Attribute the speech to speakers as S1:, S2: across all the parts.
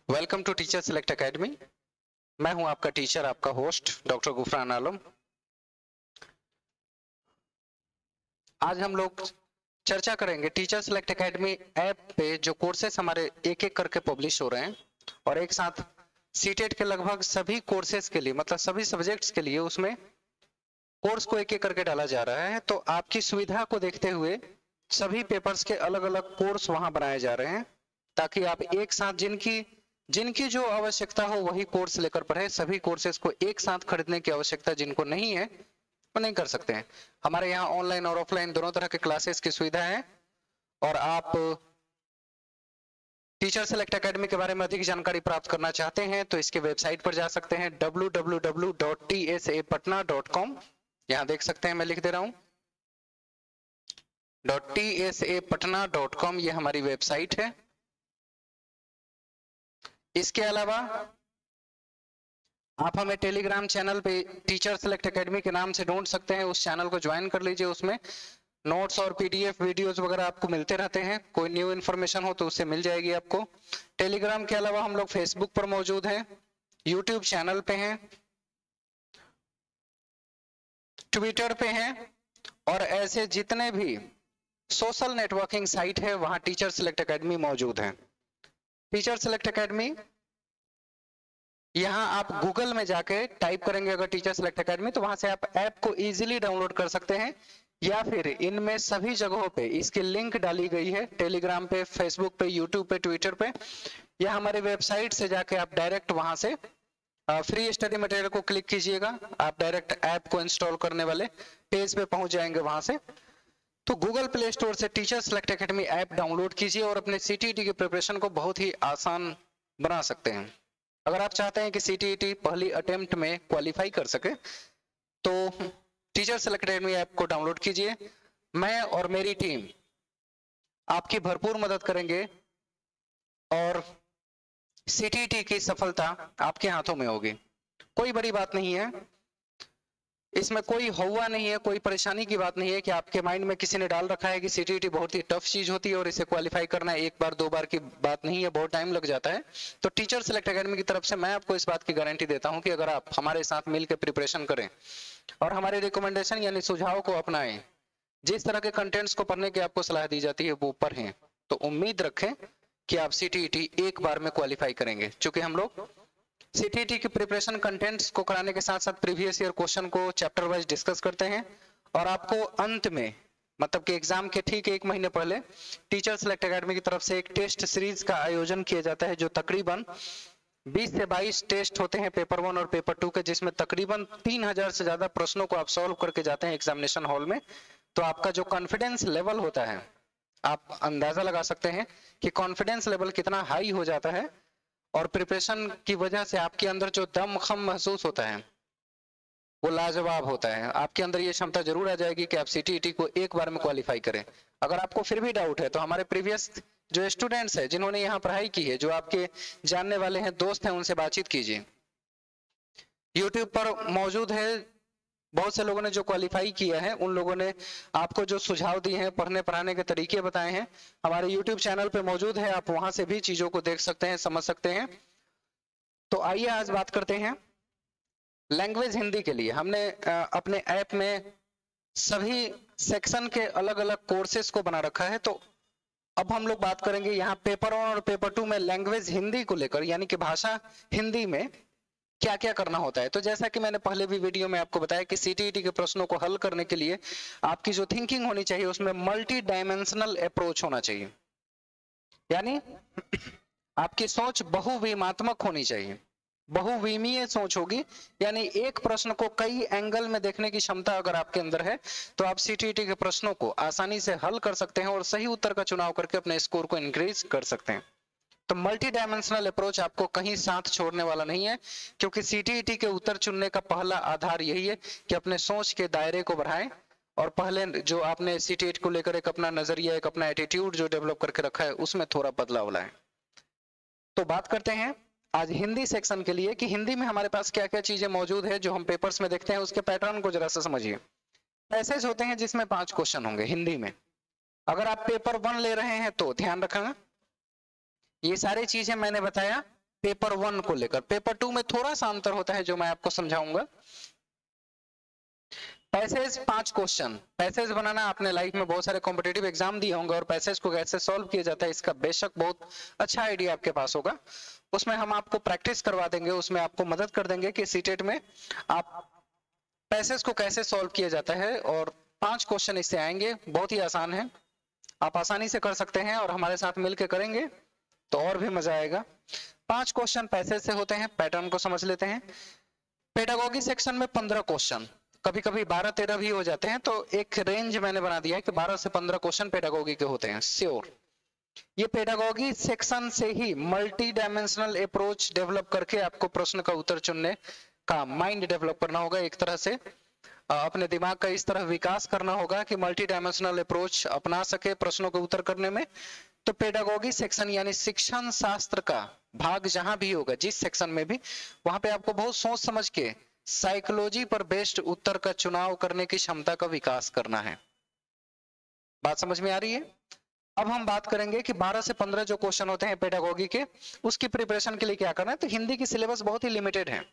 S1: Welcome to teacher select academy. मैं हूं आपका टीचर, आपका होस्ट डॉक्टर गुफरान आलम। आज हम लोग चर्चा करेंगे टीचर सेलेक्ट एकेडमी ऐप पे जो कोर्सेस हमारे एक एक करके पब्लिश हो रहे हैं और एक साथ सीटेट के लगभग सभी कोर्सेस के लिए, मतलब सभी सब्जेक्ट्स के लिए उसमें कोर्स को एक एक करके डाला जा रहा है। तो आपकी सुविधा को देखते हुए सभी पेपर्स के अलग अलग कोर्स वहां बनाए जा रहे हैं ताकि आप एक साथ जिनकी जो आवश्यकता हो वही कोर्स लेकर पढ़े। सभी कोर्सेज को एक साथ खरीदने की आवश्यकता जिनको नहीं है वो नहीं कर सकते हैं। हमारे यहाँ ऑनलाइन और ऑफलाइन दोनों तरह के क्लासेस की सुविधा है और आप टीचर सेलेक्ट एकेडमी के बारे में अधिक जानकारी प्राप्त करना चाहते हैं तो इसके वेबसाइट पर जा सकते हैं www.tsapatna.com। यहाँ देख सकते हैं, मैं लिख दे रहा हूं .tsapatna.com, ये हमारी वेबसाइट है। इसके अलावा आप हमें टेलीग्राम चैनल पे टीचर सेलेक्ट एकेडमी के नाम से ढूंढ सकते हैं, उस चैनल को ज्वाइन कर लीजिए। उसमें नोट्स और पीडीएफ वीडियोस वगैरह आपको मिलते रहते हैं। कोई न्यू इन्फॉर्मेशन हो तो उससे मिल जाएगी आपको। टेलीग्राम के अलावा हम लोग फेसबुक पर मौजूद हैं, यूट्यूब चैनल पे हैं, ट्विटर पे हैं और ऐसे जितने भी सोशल नेटवर्किंग साइट है वहां टीचर सेलेक्ट एकेडमी मौजूद है। टीचर सेलेक्ट एकेडमी, यहां आप गूगल में जाके टाइप करेंगे अगर टीचर सेलेक्ट एकेडमी तो वहां से आप ऐप को इजीली डाउनलोड कर सकते हैं, या फिर इनमें सभी जगहों पे इसकी लिंक डाली गई है, टेलीग्राम पे, फेसबुक पे, यूट्यूब पे, ट्विटर पे, या हमारे वेबसाइट से जाके आप डायरेक्ट वहां से फ्री स्टडी मटेरियल को क्लिक कीजिएगा, आप डायरेक्ट ऐप को इंस्टॉल करने वाले पेज पे पहुंच जाएंगे। वहां से तो गूगल प्ले स्टोर से teacher select academy app download कीजिए और अपने सीटीईटी की प्रिपरेशन को बहुत ही आसान बना सकते हैं। अगर आप चाहते हैं कि सीटीईटी पहली अटेम्प्ट में क्वालिफाई कर सके तो टीचर सेलेक्ट एकेडमी ऐप को डाउनलोड कीजिए। मैं और मेरी टीम आपकी भरपूर मदद करेंगे और सीटीईटी की सफलता आपके हाथों में होगी। कोई बड़ी बात नहीं है, इसमें कोई हुआ नहीं है, कोई परेशानी की बात नहीं है कि आपके माइंड में किसी ने डाल रखा है कि सीटीईटी बहुत ही टफ चीज होती है और इसे क्वालिफाई करना एक बार दो बार की बात नहीं है, बहुत टाइम लग जाता है। तो टीचर सेलेक्ट एकेडमी की तरफ से मैं आपको इस बात की गारंटी देता हूं कि अगर आप हमारे साथ मिलकर प्रिपरेशन करें और हमारे रिकमेंडेशन यानी सुझाव को अपनाएं, जिस तरह के कंटेंट्स को पढ़ने की आपको सलाह दी जाती है वो पढ़ें, तो उम्मीद रखें कि आप सीटीईटी एक बार में क्वालिफाई करेंगे। चूंकि हम लोग सीटीईटी की प्रिपरेशन कंटेंट्स को कराने के साथ साथ प्रीवियस ईयर क्वेश्चन को चैप्टर वाइज डिस्कस करते हैं और आपको अंत में, मतलब कि एग्जाम के ठीक एक महीने पहले टीचर सेलेक्ट एकेडमी की तरफ से एक टेस्ट सीरीज का आयोजन किया जाता है जो तकरीबन 20 से 22 टेस्ट होते हैं, पेपर 1 और पेपर 2 के, जिसमें तकरीबन 3000 से ज्यादा प्रश्नों को आप सॉल्व करके जाते हैं एग्जामिनेशन हॉल में। तो आपका जो कॉन्फिडेंस लेवल होता है, आप अंदाजा लगा सकते हैं कि कॉन्फिडेंस लेवल कितना हाई हो जाता है और प्रिपरेशन की वजह से आपके अंदर जो दमखम महसूस होता है वो लाजवाब होता है। आपके अंदर ये क्षमता जरूर आ जाएगी कि आप सीटीईटी को एक बार में क्वालिफाई करें। अगर आपको फिर भी डाउट है तो हमारे प्रीवियस जो स्टूडेंट्स हैं जिन्होंने यहाँ पढ़ाई की है, जो आपके जानने वाले हैं, दोस्त हैं, उनसे बातचीत कीजिए। यूट्यूब पर मौजूद है, बहुत से लोगों ने जो क्वालिफाई किया है उन लोगों ने आपको जो सुझाव दिए हैं, पढ़ने पढ़ाने के तरीके बताए हैं, हमारे यूट्यूब चैनल पे मौजूद है, आप वहां से भी चीजों को देख सकते हैं, समझ सकते हैं। तो आइए आज बात करते हैं लैंग्वेज हिंदी के लिए। हमने अपने ऐप में सभी सेक्शन के अलग अलग कोर्सेज को बना रखा है। तो अब हम लोग बात करेंगे यहाँ पेपर 1 और पेपर 2 में लैंग्वेज हिंदी को लेकर, यानी कि भाषा हिंदी में क्या क्या करना होता है। तो जैसा कि मैंने पहले भी वीडियो में आपको बताया कि सीटीईटी के प्रश्नों को हल करने के लिए आपकी जो थिंकिंग होनी चाहिए उसमें मल्टी डायमेंशनल अप्रोच होना चाहिए, यानी आपकी सोच बहुविमात्मक होनी चाहिए। बहुविमीय सोच होगी, यानी एक प्रश्न को कई एंगल में देखने की क्षमता अगर आपके अंदर है तो आप सीटीईटी के प्रश्नों को आसानी से हल कर सकते हैं और सही उत्तर का चुनाव करके अपने स्कोर को इंक्रीज कर सकते हैं। तो मल्टी डायमेंशनल अप्रोच आपको कहीं साथ छोड़ने वाला नहीं है, क्योंकि सीटीईटी के उत्तर चुनने का पहला आधार यही है कि अपने सोच के दायरे को बढ़ाएं और पहले जो आपने सीटीईटी को लेकर एक अपना नजरिया, एक अपना एटीट्यूड जो डेवलप करके रखा है उसमें थोड़ा बदलाव लाएं। तो बात करते हैं आज हिंदी सेक्शन के लिए कि हिंदी में हमारे पास क्या क्या चीजें मौजूद है जो हम पेपर्स में देखते हैं, उसके पैटर्न को जरा सा समझिए। पैसेज होते हैं जिसमें 5 क्वेश्चन होंगे हिंदी में। अगर आप पेपर 1 ले रहे हैं तो ध्यान रखना, ये सारी चीजें मैंने बताया पेपर 1 को लेकर। पेपर 2 में थोड़ा सा अंतर होता है जो मैं आपको समझाऊंगा। Passage 5 question. पैसेज बनाना आपने लाइफ में बहुत सारे कॉम्पिटेटिव एग्जाम दिए होंगे और पैसेज को कैसे सॉल्व किया जाता है इसका बेशक बहुत अच्छा आइडिया आपके पास होगा। उसमें हम आपको प्रैक्टिस करवा देंगे, उसमें आपको मदद कर देंगे कि सीटेट में आप पैसेज को कैसे सॉल्व किया जाता है। और 5 क्वेश्चन इससे आएंगे, बहुत ही आसान है, आप आसानी से कर सकते हैं और हमारे साथ मिलकर करेंगे तो और भी मजा आएगा। 5 क्वेश्चन पैसेज से होते हैं। पैटर्न को समझ लेते हैं। पेडागोगी सेक्शन में 15 क्वेश्चन, कभी कभी 12-13 भी हो जाते हैं, तो एक रेंज मैंने बना दिया है कि 12 से 15 क्वेश्चन पेडागोगी के होते हैं श्योर। ये पेडागोगी सेक्शन से ही मल्टी डायमेंशनल अप्रोच डेवलप करके आपको प्रश्न का उत्तर चुनने का माइंड डेवलप करना होगा। एक तरह से अपने दिमाग का इस तरह विकास करना होगा कि मल्टी डायमेंशनल अप्रोच अपना सके प्रश्नों के उत्तर करने में। तो पेडागोगी सेक्शन यानी शिक्षण शास्त्र का भाग जहां भी होगा, जिस सेक्शन में भी, वहां पे आपको बहुत सोच समझ के साइकोलॉजी पर बेस्ड उत्तर का चुनाव करने की क्षमता का विकास करना है। बात समझ में आ रही है? अब हम बात करेंगे कि 12 से 15 जो क्वेश्चन होते हैं पेडागोगी के, उसकी प्रिपरेशन के लिए क्या करना है। तो हिंदी की सिलेबस बहुत ही लिमिटेड है,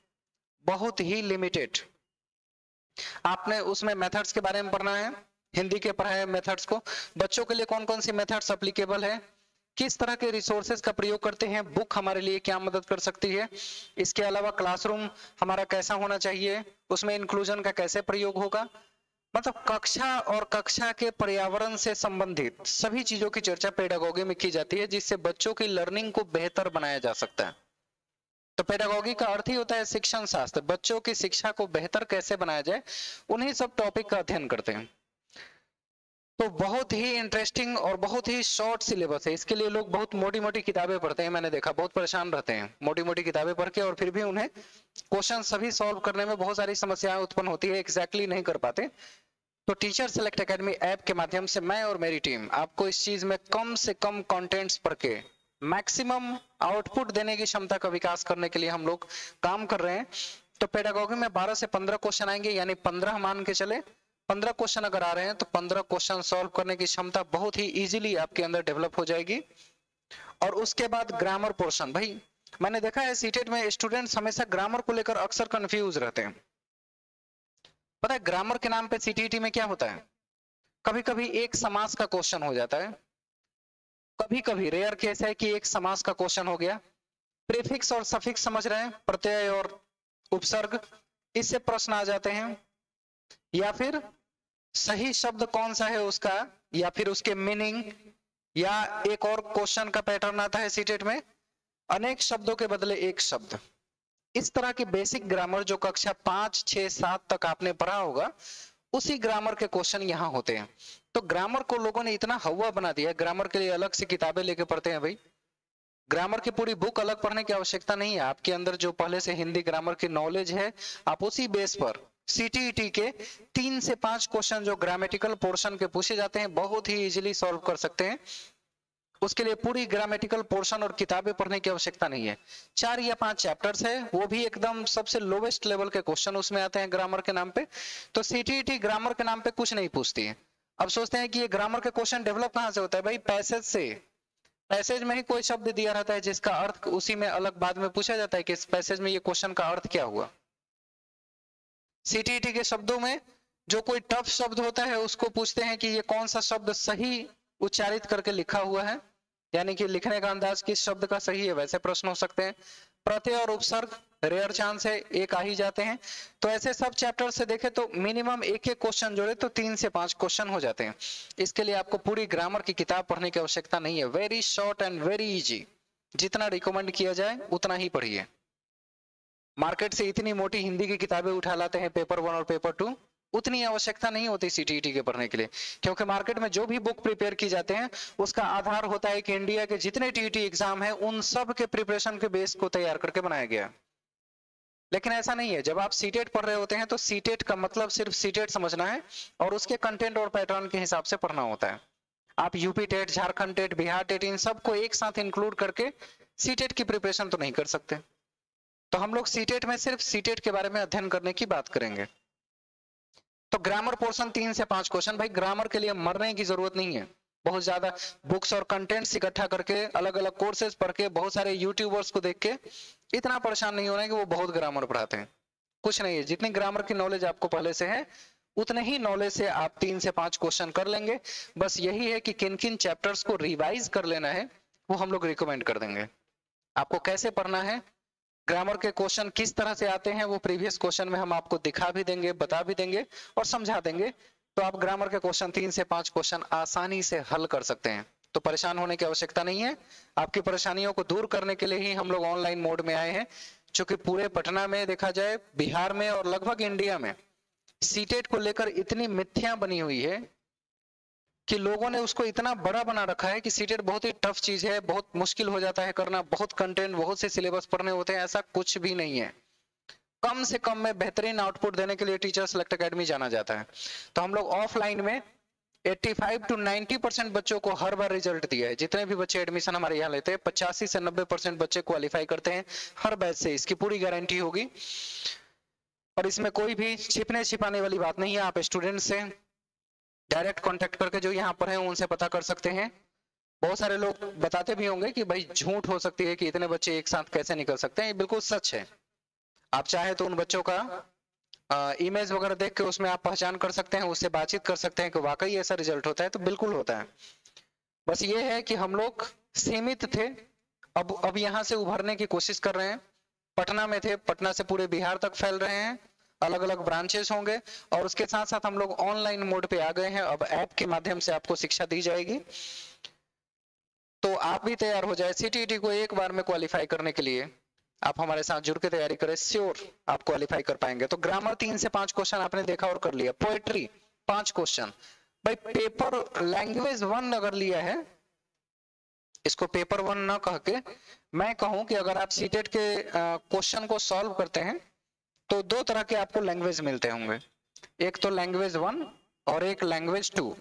S1: बहुत ही लिमिटेड। आपने उसमें मेथड्स के बारे में पढ़ना है, हिंदी के पढ़ाए मेथड्स को, बच्चों के लिए कौन कौन सी मेथड्स एप्लीकेबल है, किस तरह के रिसोर्सेज का प्रयोग करते हैं, बुक हमारे लिए क्या मदद कर सकती है, इसके अलावा क्लासरूम हमारा कैसा होना चाहिए, उसमें इंक्लूजन का कैसे प्रयोग होगा। मतलब कक्षा और कक्षा के पर्यावरण से संबंधित सभी चीजों की चर्चा पेडागोगी में की जाती है, जिससे बच्चों की लर्निंग को बेहतर बनाया जा सकता है। तो पेडागोगी का अर्थ ही होता है शिक्षण शास्त्र। बच्चों की शिक्षा को बेहतर कैसे बनाया जाए, उन्हीं सब टॉपिक का अध्ययन करते हैं। तो बहुत ही इंटरेस्टिंग और बहुत ही शॉर्ट सिलेबस है। इसके लिए लोग बहुत मोटी मोटी किताबें पढ़ते हैं, मैंने देखा बहुत परेशान रहते हैं मोटी मोटी किताबें पढ़ के, और फिर भी उन्हें क्वेश्चन सभी सॉल्व करने में बहुत सारी समस्याएं उत्पन्न होती है, एग्जैक्टली नहीं कर पाते। तो टीचर सेलेक्ट एकेडमी ऐप के माध्यम से मैं और मेरी टीम आपको इस चीज में कम से कम कंटेंट्स पढ़ के मैक्सिमम आउटपुट देने की क्षमता का विकास करने के लिए हम लोग काम कर रहे हैं। तो पेडागोगी में 12 से 15 क्वेश्चन आएंगे, यानी 15 मान के चले। 15 क्वेश्चन अगर आ रहे हैं तो 15 क्वेश्चन सॉल्व करने की क्षमता बहुत ही इजीली आपके अंदर डेवलप हो जाएगी। और उसके बाद ग्रामर पोर्शन, भाई मैंने देखा है सीटेट में स्टूडेंट्स हमेशा ग्रामर को लेकर अक्सर कंफ्यूज रहते हैं। पता है ग्रामर के नाम पे सीटीईटी में क्या होता है, कभी कभी एक समास का क्वेश्चन हो जाता है, कभी कभी रेयर केस है कि एक समास का क्वेश्चन हो गया। प्रीफिक्स और सफिक्स समझ रहे हैं, प्रत्यय और उपसर्ग, इससे प्रश्न आ जाते हैं। या फिर सही शब्द कौन सा है उसका, या फिर उसके मीनिंग, या एक और क्वेश्चन का पैटर्न आता है सीटेट में, अनेक शब्दों के बदले एक शब्द। इस तरह के बेसिक ग्रामर जो कक्षा 5, 6, 7 तक आपने पढ़ा होगा, उसी ग्रामर के क्वेश्चन यहाँ होते हैं। तो ग्रामर को लोगों ने इतना हवा बना दिया, ग्रामर के लिए अलग से किताबें लेके पढ़ते हैं। भाई ग्रामर की पूरी बुक अलग पढ़ने की आवश्यकता नहीं है। आपके अंदर जो पहले से हिंदी ग्रामर की नॉलेज है, आप उसी बेस पर सीटीईटी के 3 से 5 क्वेश्चन जो ग्रामेटिकल पोर्शन के पूछे जाते हैं बहुत ही इजीली सॉल्व कर सकते हैं। उसके लिए पूरी ग्रामेटिकल पोर्शन और किताबें पढ़ने की आवश्यकता नहीं है। 4 या 5 चैप्टर्स है, वो भी एकदम सबसे लोवेस्ट लेवल के क्वेश्चन उसमें आते हैं ग्रामर के नाम पे। तो सीटीईटी ग्रामर के नाम पे कुछ नहीं पूछती है। अब सोचते हैं कि ये ग्रामर के क्वेश्चन डेवलप कहां से होता है, भाई पैसेज से। पैसेज में ही कोई शब्द दिया रहता है जिसका अर्थ उसी में अलग बाद में पूछा जाता है कि इस पैसेज में ये क्वेश्चन का अर्थ क्या हुआ। सीटीईटी के शब्दों में जो कोई टफ शब्द होता है उसको पूछते हैं कि ये कौन सा शब्द सही उच्चारित करके लिखा हुआ है, यानी कि लिखने का अंदाज किस शब्द का सही है, वैसे प्रश्न हो सकते हैं। प्रत्यय और उपसर्ग रेयर चांस है, एक आ ही जाते हैं। तो ऐसे सब चैप्टर से देखें तो मिनिमम एक एक क्वेश्चन जोड़े तो 3 से 5 क्वेश्चन हो जाते हैं। इसके लिए आपको पूरी ग्रामर की किताब पढ़ने की आवश्यकता नहीं है। Very short and very easy, जितना रिकमेंड किया जाए उतना ही पढ़िए। मार्केट से इतनी मोटी हिंदी की किताबें उठा लाते हैं पेपर 1 और पेपर 2, उतनी आवश्यकता नहीं होती सीटीईटी के पढ़ने के लिए, क्योंकि मार्केट में जो भी बुक प्रिपेयर की जाते हैं उसका आधार होता है कि इंडिया के जितने टीईटी एग्जाम है उन सब के प्रिपरेशन के बेस को तैयार करके बनाया गया। लेकिन ऐसा नहीं है। जब आप सीटेट पढ़ रहे होते हैं तो सीटेट का मतलब सिर्फ सीटेट समझना है और उसके कंटेंट और पैटर्न के हिसाब से पढ़ना होता है। आप UP TET, Jharkhand TET, Bihar TET, इन सबको एक साथ इंक्लूड करके सीटेट की प्रिपरेशन तो नहीं कर सकते। तो हम लोग सीटेट में सिर्फ सीटेट के बारे में अध्ययन करने की बात करेंगे। तो ग्रामर पोर्शन 3 से 5 क्वेश्चन, भाई ग्रामर के लिए मरने की जरूरत नहीं है, बहुत ज्यादा बुक्स और कंटेंट्स इकट्ठा करके, अलग अलग कोर्सेज पढ़ के, बहुत सारे यूट्यूबर्स को देख के इतना परेशान नहीं होना है कि वो बहुत ग्रामर पढ़ाते हैं। कुछ नहीं है, जितनी ग्रामर की नॉलेज आपको पहले से है उतने ही नॉलेज से आप 3 से 5 क्वेश्चन कर लेंगे। बस यही है कि किन किन चैप्टर्स को रिवाइज कर लेना है वो हम लोग रिकमेंड कर देंगे। आपको कैसे पढ़ना है, ग्रामर के क्वेश्चन किस तरह से आते हैं, वो प्रीवियस क्वेश्चन में हम आपको दिखा भी देंगे, बता भी देंगे और समझा देंगे। तो आप ग्रामर के क्वेश्चन 3 से 5 क्वेश्चन आसानी से हल कर सकते हैं। तो परेशान होने की आवश्यकता नहीं है। आपकी परेशानियों को दूर करने के लिए ही हम लोग ऑनलाइन मोड में आए हैं। चूंकि पूरे पटना में देखा जाए, बिहार में और लगभग इंडिया में सीटेट को लेकर इतनी मिथ्या बनी हुई है कि लोगों ने उसको इतना बड़ा बना रखा है कि सीटेट बहुत ही टफ चीज है, बहुत मुश्किल हो जाता है करना, बहुत कंटेंट, बहुत से सिलेबस पढ़ने होते हैं। ऐसा कुछ भी नहीं है। कम से कम में बेहतरीन आउटपुट देने के लिए टीचर सेलेक्ट एकेडमी जाना जाता है। तो हम लोग ऑफलाइन में 85 to 90% बच्चों को हर बार रिजल्ट दिया है। जितने भी बच्चे एडमिशन हमारे यहाँ लेते हैं 85 से 90% बच्चे क्वालिफाई करते हैं हर बैच से, इसकी पूरी गारंटी होगी। और इसमें कोई भी छिपने छिपाने वाली बात नहीं है। आप स्टूडेंट से डायरेक्ट कांटेक्ट करके जो यहाँ पर हैं उनसे पता कर सकते हैं। बहुत सारे लोग बताते भी होंगे कि भाई झूठ हो सकती है कि इतने बच्चे एक साथ कैसे निकल सकते हैं, ये बिल्कुल सच है। आप चाहे तो उन बच्चों का इमेज वगैरह देख के उसमें आप पहचान कर सकते हैं, उससे बातचीत कर सकते हैं कि वाकई ऐसा रिजल्ट होता है, तो बिल्कुल होता है। बस ये है कि हम लोग सीमित थे, अब यहाँ से उभरने की कोशिश कर रहे हैं। पटना में थे, पटना से पूरे बिहार तक फैल रहे हैं, अलग अलग ब्रांचेस होंगे और उसके साथ साथ हम लोग ऑनलाइन मोड पे आ गए हैं। अब ऐप के माध्यम से आपको शिक्षा दी जाएगी। तो आप भी तैयार हो जाए। सीटीईटी को एक बार में क्वालिफाई करने के लिए आप हमारे साथ जुड़ के तैयारी करें, श्योर आप क्वालिफाई कर पाएंगे। तो ग्रामर 3 से 5 क्वेश्चन आपने देखा और कर लिया। Poetry 5 question. भाई पेपर लैंग्वेज 1 अगर लिया है, इसको पेपर 1 ना कह के मैं कहूं कि अगर आप सीटेट के क्वेश्चन को सॉल्व करते हैं तो 2 तरह के आपको लैंग्वेज मिलते होंगे, एक तो लैंग्वेज 1 और एक लैंग्वेज 2।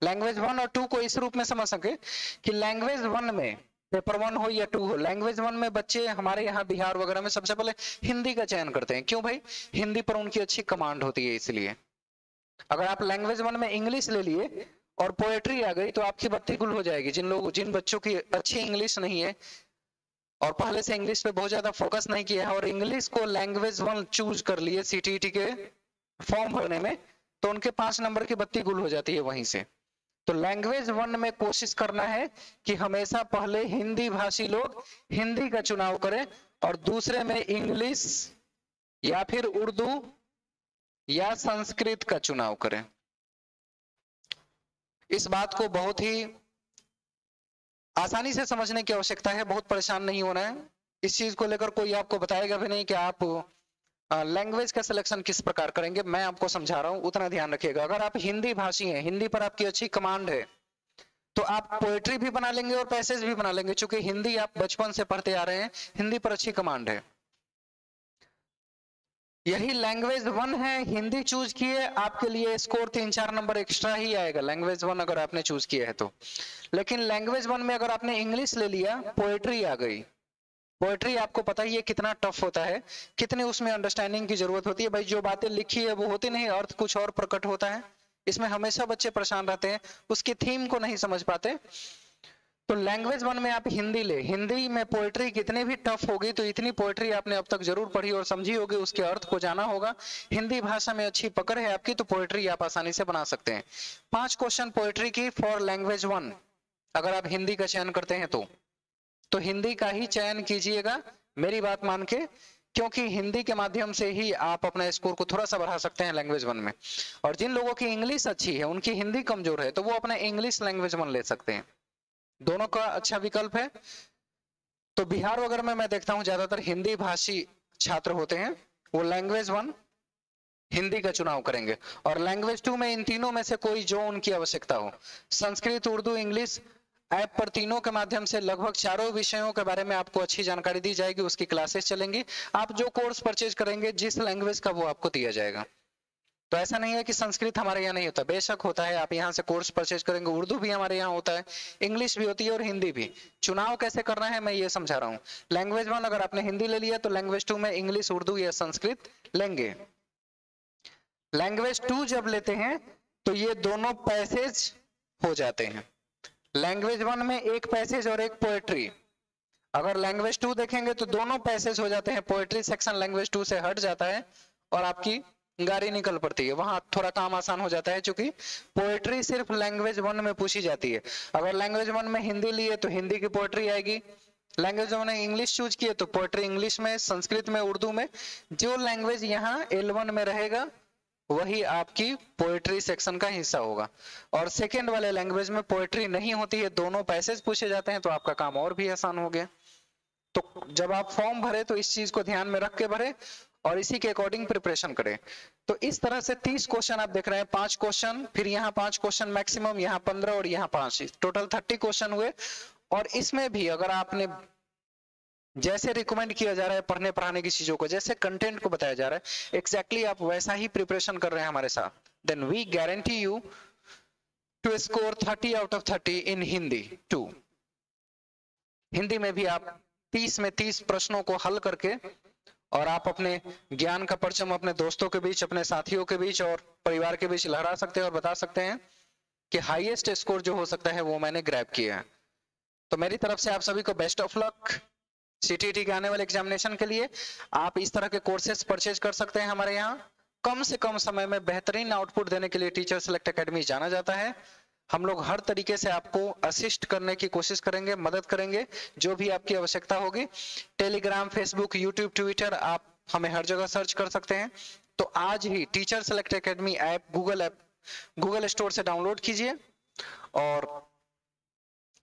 S1: लैंग्वेज 1 और 2 को इस रूप में समझ सके कि लैंग्वेज 1 में पेपर 1 हो या 2 हो, लैंग्वेज 1 में बच्चे हमारे यहाँ बिहार वगैरह में सबसे पहले हिंदी का चयन करते हैं। क्यों भाई? हिंदी पर उनकी अच्छी कमांड होती है, इसलिए। अगर आप लैंग्वेज 1 में इंग्लिश ले लिए और पोएट्री आ गई तो आपकी बत्ती गुल हो जाएगी। जिन बच्चों की अच्छी इंग्लिश नहीं है और पहले से इंग्लिश पे बहुत ज्यादा फोकस नहीं किया है और इंग्लिश को लैंग्वेज 1 चूज कर लिए सीटीईटी के फॉर्म भरने में, तो उनके 5 नंबर की बत्ती गुल हो जाती है वहीं से। तो लैंग्वेज 1 में कोशिश करना है कि हमेशा पहले हिंदी भाषी लोग हिंदी का चुनाव करें और दूसरे में इंग्लिश या फिर उर्दू या संस्कृत का चुनाव करें। इस बात को बहुत ही आसानी से समझने की आवश्यकता है, बहुत परेशान नहीं होना है। इस चीज को लेकर कोई आपको बताएगा भी नहीं कि आप लैंग्वेज का सिलेक्शन किस प्रकार करेंगे, मैं आपको समझा रहा हूं, उतना ध्यान रखिएगा। अगर आप हिंदी भाषी हैं, हिंदी पर आपकी अच्छी कमांड है, तो आप पोएट्री भी बना लेंगे और पैसेज भी बना लेंगे। चूंकि हिंदी आप बचपन से पढ़ते आ रहे हैं, हिंदी पर अच्छी कमांड है। यही लैंग्वेज 1 है, हिंदी चूज किए, आपके लिए स्कोर 3-4 नंबर एक्स्ट्रा ही आएगा लैंग्वेज 1 अगर आपने चूज किया है तो। लेकिन लैंग्वेज 1 में अगर आपने इंग्लिश ले लिया, पोएट्री आ गई। पोएट्री आपको पता ही है कितना टफ होता है, कितनी उसमें अंडरस्टैंडिंग की जरूरत होती है। भाई जो बातें लिखी है वो होती नहीं, अर्थ कुछ और प्रकट होता है। इसमें हमेशा बच्चे परेशान रहते हैं, उसकी थीम को नहीं समझ पाते। तो लैंग्वेज 1 में आप हिंदी ले, हिंदी में पोएट्री कितनी भी टफ होगी तो इतनी पोएट्री आपने अब तक जरूर पढ़ी और समझी होगी, उसके अर्थ को जाना होगा। हिंदी भाषा में अच्छी पकड़ है आपकी तो पोएट्री आप आसानी से बना सकते हैं। 5 क्वेश्चन पोएट्री की फॉर लैंग्वेज 1 अगर आप हिंदी का चयन करते हैं तो हिंदी का ही चयन कीजिएगा, मेरी बात मान के, क्योंकि हिंदी के माध्यम से ही आप अपना स्कोर को थोड़ा सा बढ़ा सकते हैं लैंग्वेज 1 में। और जिन लोगों की इंग्लिश अच्छी है, उनकी हिंदी कमजोर है, तो वो अपना इंग्लिश लैंग्वेज 1 ले सकते हैं। दोनों का अच्छा विकल्प है। तो बिहार वगैरह में मैं देखता हूं ज्यादातर हिंदी भाषी छात्र होते हैं, वो लैंग्वेज 1 हिंदी का चुनाव करेंगे। और लैंग्वेज 2 में इन तीनों में से कोई जो उनकी आवश्यकता हो, संस्कृत, उर्दू, इंग्लिश, ऐप पर तीनों के माध्यम से लगभग चारों विषयों के बारे में आपको अच्छी जानकारी दी जाएगी, उसकी क्लासेस चलेंगी। आप जो कोर्स परचेज करेंगे जिस लैंग्वेज का वो आपको दिया जाएगा। तो ऐसा नहीं है कि संस्कृत हमारे यहाँ नहीं होता, बेशक होता है, आप यहाँ से कोर्स परचेज करेंगे। उर्दू भी हमारे यहाँ होता है, इंग्लिश भी होती है और हिंदी भी। चुनाव कैसे करना है मैं ये समझा रहा हूँ। लैंग्वेज 1 अगर आपने हिंदी ले लिया तो लैंग्वेज 2 में इंग्लिश, उर्दू या संस्कृत लेंगे। लैंग्वेज 2 जब लेते हैं तो ये दोनों पैसेज हो जाते हैं। लैंग्वेज 1 में एक पैसेज और एक पोएट्री। अगर लैंग्वेज 2 देखेंगे तो दोनों पैसेज हो जाते हैं, पोएट्री सेक्शन लैंग्वेज 2 से हट जाता है और आपकी गाड़ी निकल पड़ती है। वहां थोड़ा काम आसान हो जाता है, क्योंकि पोएट्री सिर्फ लैंग्वेज 1 में पूछी जाती है। अगर लैंग्वेज 1 में हिंदी लिए तो हिंदी की पोएट्री आएगी, लैंग्वेज 1 में इंग्लिश चूज किए तो पोएट्री इंग्लिश में, संस्कृत में, उर्दू में। जो लैंग्वेज यहाँ L1 में रहेगा वही आपकी पोएट्री सेक्शन का हिस्सा होगा। और सेकेंड वाले लैंग्वेज में पोएट्री नहीं होती है, दोनों पैसेज पूछे जाते हैं, तो आपका काम और भी आसान हो गया। तो जब आप फॉर्म भरे तो इस चीज को ध्यान में रख के भरे और इसी के अकॉर्डिंग प्रिपरेशन करें। तो इस तरह से 30 क्वेश्चन आप देख रहे हैं, 5 क्वेश्चन, फिर यहाँ 5 क्वेश्चन मैक्सिमम, यहाँ 15 और यहाँ 5, टोटल 30 क्वेश्चन हुए। और इसमें भी अगर आपने जैसे रिकमेंड किया जा रहा है पढ़ने पढ़ाने की चीजों को, जैसे कंटेंट को बताया जा रहा है, एग्जैक्टली आप वैसा ही प्रिपरेशन कर रहे हैं हमारे साथ, then we guarantee you to score 30 out of 30 in Hindi 2। Hindi में भी आप 30 में 30 प्रश्नों को हल करके और आप अपने ज्ञान का परचम अपने दोस्तों के बीच, अपने साथियों के बीच और परिवार के बीच लहरा सकते हैं और बता सकते हैं कि हाईएस्ट स्कोर जो हो सकता है वो मैंने ग्रैब किया है। तो मेरी तरफ से आप सभी को बेस्ट ऑफ लक सीटीटी के आने वाले एग्जामिनेशन के लिए। आप इस तरह के कोर्सेज परचेज कर सकते हैं हमारे यहाँ। कम से कम समय में बेहतरीन आउटपुट देने के लिए टीचर सेलेक्ट एकेडमी जाना जाता है। हम लोग हर तरीके से आपको असिस्ट करने की कोशिश करेंगे, मदद करेंगे, जो भी आपकी आवश्यकता होगी। टेलीग्राम, फेसबुक, यूट्यूब, ट्विटर, आप हमें हर जगह सर्च कर सकते हैं। तो आज ही teacher select academy app Google store से डाउनलोड कीजिए और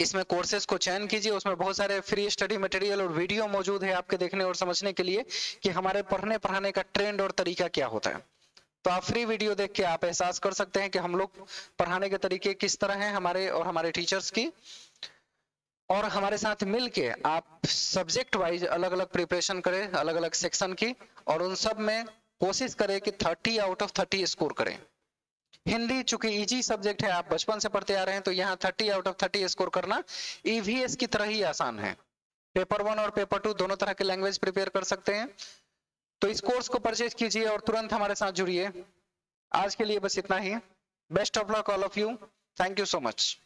S1: इसमें कोर्सेज को चयन कीजिए। उसमें बहुत सारे फ्री स्टडी मटेरियल और वीडियो मौजूद है आपके देखने और समझने के लिए कि हमारे पढ़ने पढ़ाने का ट्रेंड और तरीका क्या होता है। तो आप फ्री वीडियो देख के आप एहसास कर सकते हैं कि हम लोग पढ़ाने के तरीके किस तरह हैं हमारे और हमारे टीचर्स की। और हमारे साथ मिलके आप सब्जेक्ट वाइज अलग अलग प्रिपरेशन करें, अलग अलग सेक्शन की, और उन सब में कोशिश करें कि 30 आउट ऑफ 30 स्कोर करें। हिंदी चूंकि इजी सब्जेक्ट है, आप बचपन से पढ़ते आ रहे हैं, तो यहाँ 30 आउट ऑफ 30 स्कोर करना ईवीएस की तरह ही आसान है। पेपर 1 और पेपर 2 दोनों तरह के लैंग्वेज प्रिपेयर कर सकते हैं। तो इस कोर्स को परचेज कीजिए और तुरंत हमारे साथ जुड़िए। आज के लिए बस इतना ही। Best of luck all of you. Thank you so much.